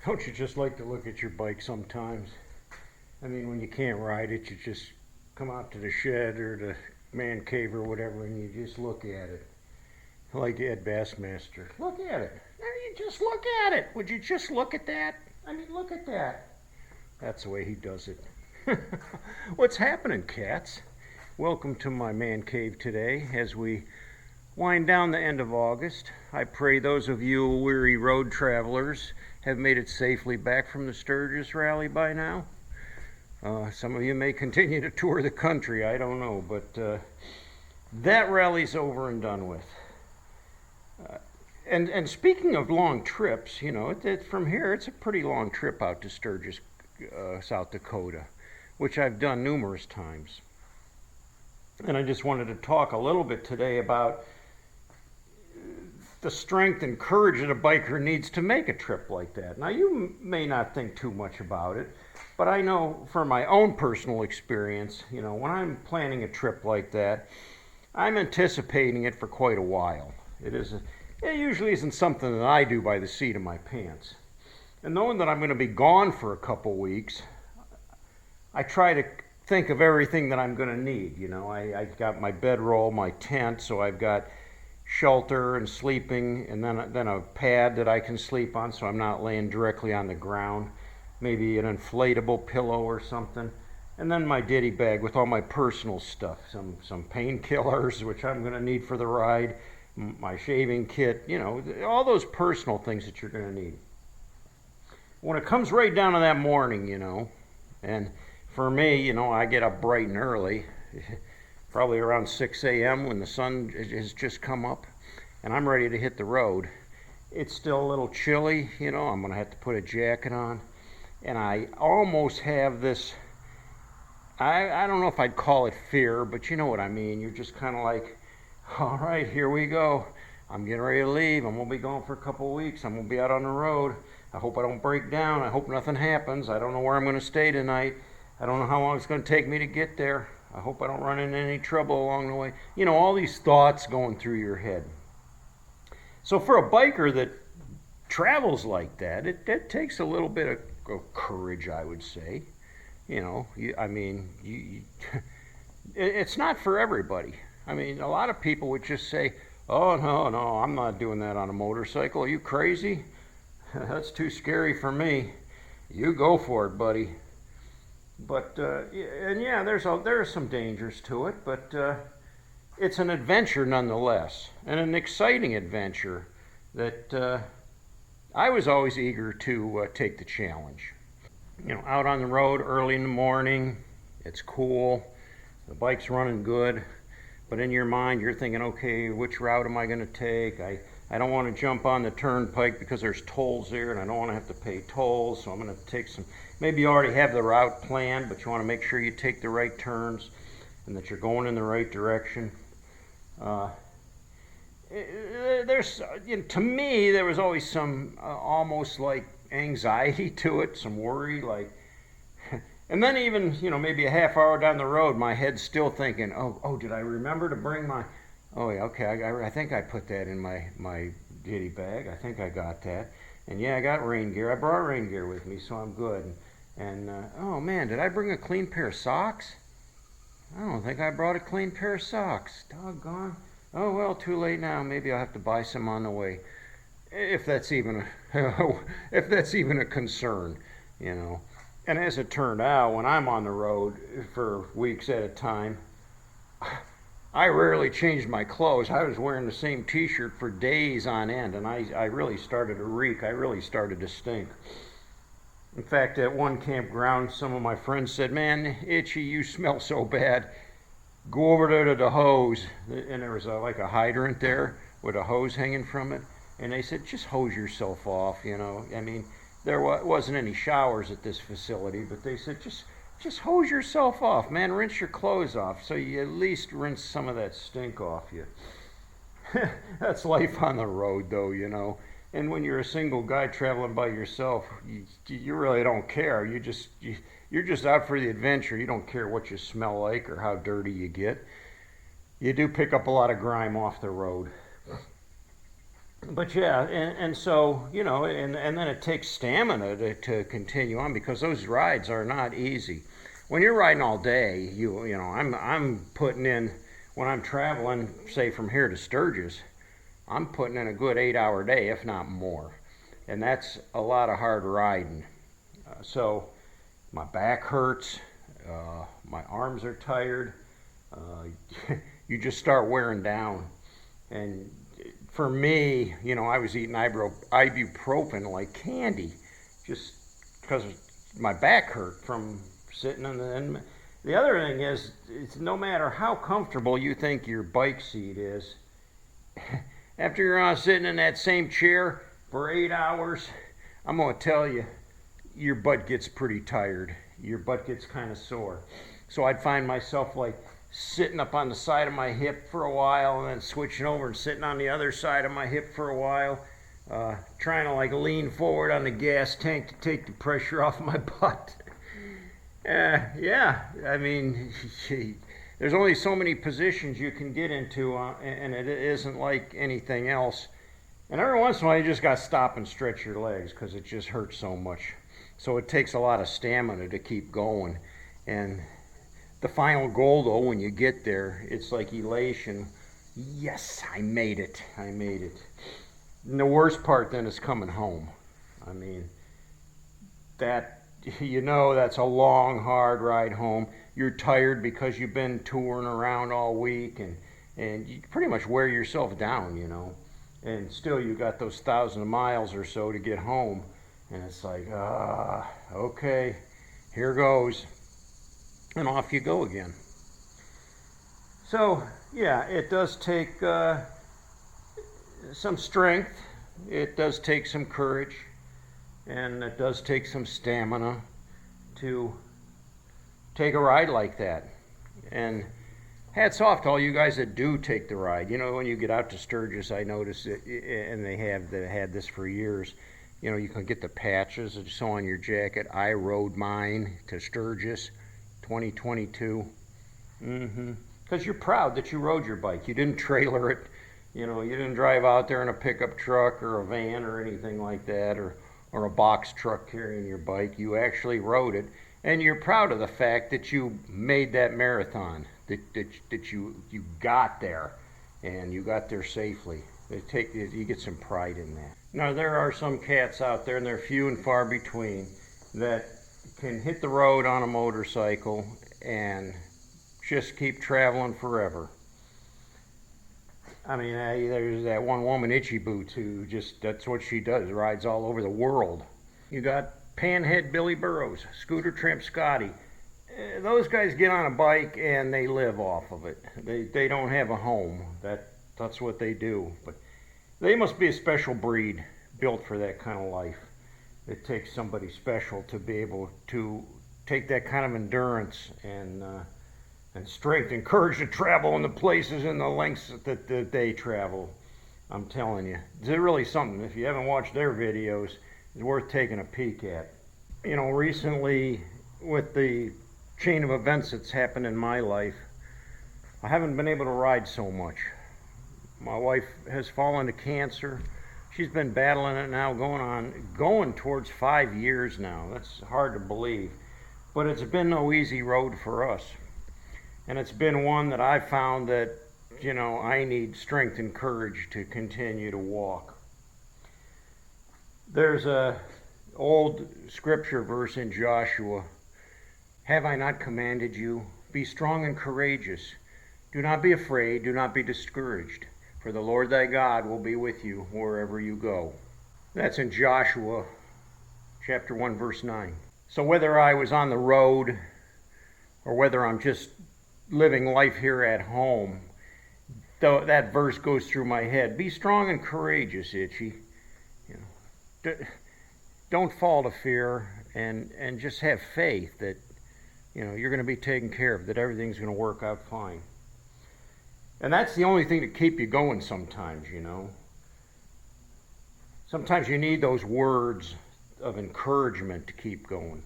Don't you just like to look at your bike sometimes? I mean, when you can't ride it, you just come out to the shed or the man cave or whatever and you just look at it. Like Ed Bassmaster. Look at it. There, you just look at it. Would you just look at that? I mean, look at that. That's the way he does it. What's happening, cats? Welcome to my man cave today as we wind down the end of August. I pray those of you weary road travelers have made it safely back from the Sturgis rally by now. Some of you may continue to tour the country, I don't know, but that rally's over and done with. And speaking of long trips, you know, from here it's a pretty long trip out to Sturgis, South Dakota, which I've done numerous times. And I just wanted to talk a little bit today about the strength and courage that a biker needs to make a trip like that. Now, you may not think too much about it, but I know from my own personal experience, you know, when I'm planning a trip like that, I'm anticipating it for quite a while. It usually isn't something that I do by the seat of my pants. And knowing that I'm going to be gone for a couple weeks, I try to think of everything that I'm going to need. You know, I've got my bedroll, my tent, so I've got shelter and sleeping, and then a pad that I can sleep on so I'm not laying directly on the ground. Maybe an inflatable pillow or something. And then my ditty bag with all my personal stuff. Some painkillers, which I'm going to need for the ride. My shaving kit, you know, all those personal things that you're going to need. When it comes right down to that morning, you know, and for me, you know, I get up bright and early, probably around 6 a.m. when the sun has just come up, and I'm ready to hit the road. It's still a little chilly, you know, I'm going to have to put a jacket on, and I almost have this, I don't know if I'd call it fear, but you know what I mean. You're just kind of like, all right, here we go. I'm getting ready to leave. I'm going to be gone for a couple of weeks. I'm going to be out on the road. I hope I don't break down. I hope nothing happens. I don't know where I'm going to stay tonight. I don't know how long it's going to take me to get there. I hope I don't run into any trouble along the way. You know, all these thoughts going through your head. So for a biker that travels like that, it takes a little bit of courage, I would say. You know, it's not for everybody. I mean, a lot of people would just say, oh, no, I'm not doing that on a motorcycle. Are you crazy? That's too scary for me. You go for it, buddy. But, and yeah, there are some dangers to it, but it's an adventure nonetheless, and an exciting adventure that I was always eager to take the challenge. You know, out on the road early in the morning, it's cool, the bike's running good. But in your mind, you're thinking, okay, which route am I going to take? I don't want to jump on the turnpike because there's tolls there, and I don't want to have to pay tolls, so I'm going to take some. Maybe you already have the route planned, but you want to make sure you take the right turns and that you're going in the right direction. To me, there was always some almost like anxiety to it, some worry, like. And then even, you know, maybe a half hour down the road, my head's still thinking, oh, did I remember to bring my, oh yeah, okay, I think I put that in my ditty bag. I think I got that. And yeah, I got rain gear. I brought rain gear with me, so I'm good. And oh man, did I bring a clean pair of socks? I don't think I brought a clean pair of socks. Doggone. Oh well, too late now. Maybe I'll have to buy some on the way. If that's even a concern, you know. And as it turned out, when I'm on the road for weeks at a time, I rarely changed my clothes. I was wearing the same t-shirt for days on end, and I really started to reek. I really started to stink. In fact, at one campground, some of my friends said, man, Itchy, you smell so bad. Go over there to the hose. And there was like a hydrant there with a hose hanging from it. And they said, just hose yourself off, you know. I mean, there wasn't any showers at this facility, but they said, just hose yourself off, man. Rinse your clothes off so you at least rinse some of that stink off you. That's life on the road, though, you know. And when you're a single guy traveling by yourself, you really don't care. You're just out for the adventure. You don't care what you smell like or how dirty you get. You do pick up a lot of grime off the road. But yeah, and so, you know, and then it takes stamina to continue on, because those rides are not easy. When you're riding all day, you know, I'm putting in, when I'm traveling, say from here to Sturgis, I'm putting in a good 8 hour day, if not more. And that's a lot of hard riding. So my back hurts, my arms are tired, you just start wearing down. And for me, you know, I was eating ibuprofen like candy, just because my back hurt from sitting in the. And the other thing is, it's no matter how comfortable you think your bike seat is, after you're sitting in that same chair for 8 hours, I'm gonna tell you, your butt gets pretty tired. Your butt gets kind of sore. So I'd find myself like sitting up on the side of my hip for a while, and then switching over and sitting on the other side of my hip for a while, trying to like lean forward on the gas tank to take the pressure off my butt. Yeah, I mean, there's only so many positions you can get into, and it isn't like anything else. And every once in a while, you just got to stop and stretch your legs, because it just hurts so much. So it takes a lot of stamina to keep going. And the final goal, though, when you get there, it's like elation. Yes, I made it. I made it. And the worst part then is coming home. I mean, that, you know, that's a long, hard ride home. You're tired because you've been touring around all week, and you pretty much wear yourself down, you know. And still you got those 1,000 miles or so to get home. And it's like, okay, here goes. And off you go again. So, yeah, it does take some strength. It does take some courage. And it does take some stamina to take a ride like that. And hats off to all you guys that do take the ride. You know, when you get out to Sturgis, I noticed it, and they had this for years. You know, you can get the patches that you saw on your jacket. I rode mine to Sturgis 2022. Because you're proud that you rode your bike. You didn't trailer it. You know, you didn't drive out there in a pickup truck or a van or anything like that, or a box truck carrying your bike. You actually rode it. And you're proud of the fact that you made that marathon, that you got there, and you got there safely. You get some pride in that. Now, there are some cats out there, and they're few and far between, that can hit the road on a motorcycle and just keep traveling forever. I mean, there's that one woman, Itchymoche, who that's what she does, rides all over the world. You got Panhead Billy Burrows, Scooter Tramp Scotty. Those guys get on a bike and they live off of it. They don't have a home. That's what they do. But they must be a special breed, built for that kind of life. It takes somebody special to be able to take that kind of endurance and strength and courage to travel in the places and the lengths that they travel. I'm telling you, it's really something. If you haven't watched their videos, it's worth taking a peek at. You know, recently, with the chain of events that's happened in my life, I haven't been able to ride so much. My wife has fallen to cancer. She's been battling it now, going towards 5 years now. That's hard to believe. But it's been no easy road for us. And it's been one that I found that, you know, I need strength and courage to continue to walk. There's a old scripture verse in Joshua. Have I not commanded you? Be strong and courageous. Do not be afraid, do not be discouraged, for the Lord thy God will be with you wherever you go. That's in Joshua chapter 1, verse 9. So whether I was on the road or whether I'm just living life here at home, though that verse goes through my head. Be strong and courageous, Itchy. You know, don't fall to fear, and just have faith that, you know, you're going to be taken care of, that everything's going to work out fine. And that's the only thing to keep you going sometimes, you know. Sometimes you need those words of encouragement to keep going.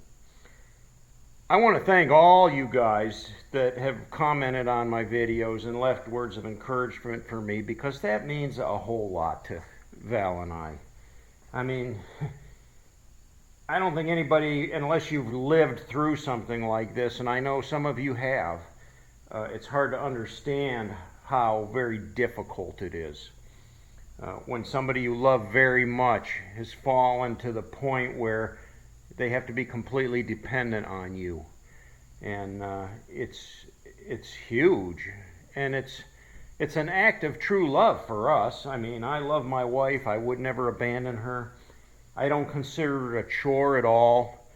I want to thank all you guys that have commented on my videos and left words of encouragement for me, because that means a whole lot to Val and I. I mean, I don't think anybody, unless you've lived through something like this, and I know some of you have, it's hard to understand how very difficult it is. When somebody you love very much has fallen to the point where they have to be completely dependent on you. And it's huge. And it's an act of true love for us. I mean, I love my wife. I would never abandon her. I don't consider it a chore at all.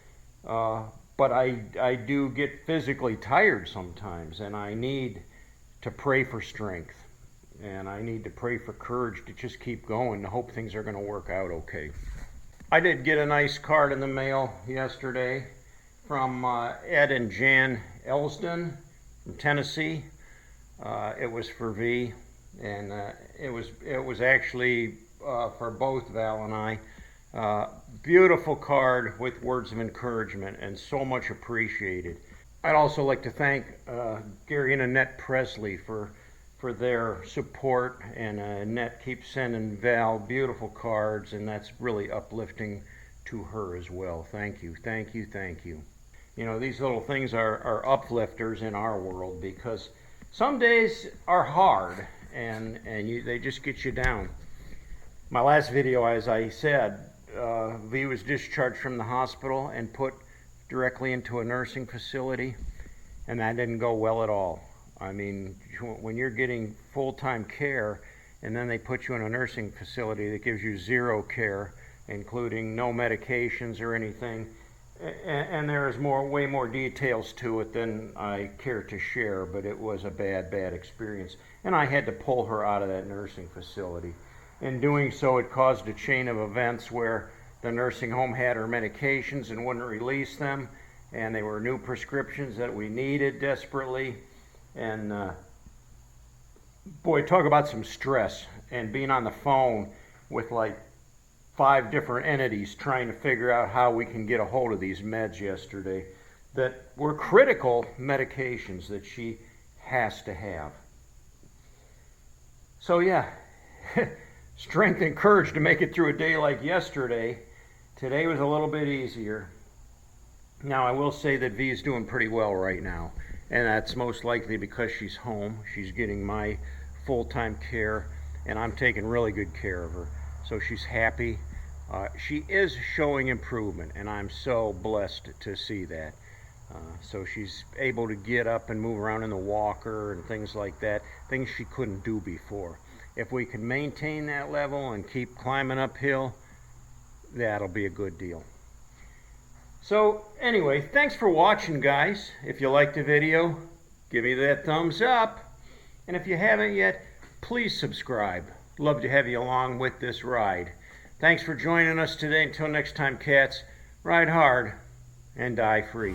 But I do get physically tired sometimes, and I need to pray for strength. And I need to pray for courage to just keep going and hope things are going to work out okay. I did get a nice card in the mail yesterday from Ed and Jan Elsden from Tennessee. It was for V, and it was actually for both Val and I. Beautiful card with words of encouragement, and so much appreciated. I'd also like to thank Gary and Annette Presley for their support, and Annette keeps sending Val beautiful cards, and that's really uplifting to her as well. Thank you, thank you, thank you. You know, these little things are uplifters in our world, because some days are hard, and they just get you down. My last video, as I said, V was discharged from the hospital and put directly into a nursing facility, and that didn't go well at all. I mean, when you're getting full-time care and then they put you in a nursing facility that gives you zero care, including no medications or anything, and there's way more details to it than I care to share, but it was a bad experience. And I had to pull her out of that nursing facility. In doing so, it caused a chain of events where the nursing home had her medications and wouldn't release them, and they were new prescriptions that we needed desperately. And boy, talk about some stress, and being on the phone with like 5 different entities trying to figure out how we can get a hold of these meds yesterday that were critical medications that she has to have. So yeah, strength and courage to make it through a day like yesterday. Today was a little bit easier. Now I will say that V is doing pretty well right now, and that's most likely because she's home. She's getting my full-time care, and I'm taking really good care of her. So she's happy. She is showing improvement, and I'm so blessed to see that. So she's able to get up and move around in the walker and things like that, things she couldn't do before. If we can maintain that level and keep climbing uphill, that'll be a good deal. So anyway, thanks for watching, guys. If you liked the video, give me that thumbs up. And if you haven't yet, please subscribe. Love to have you along with this ride. Thanks for joining us today. Until next time, cats, ride hard and die free.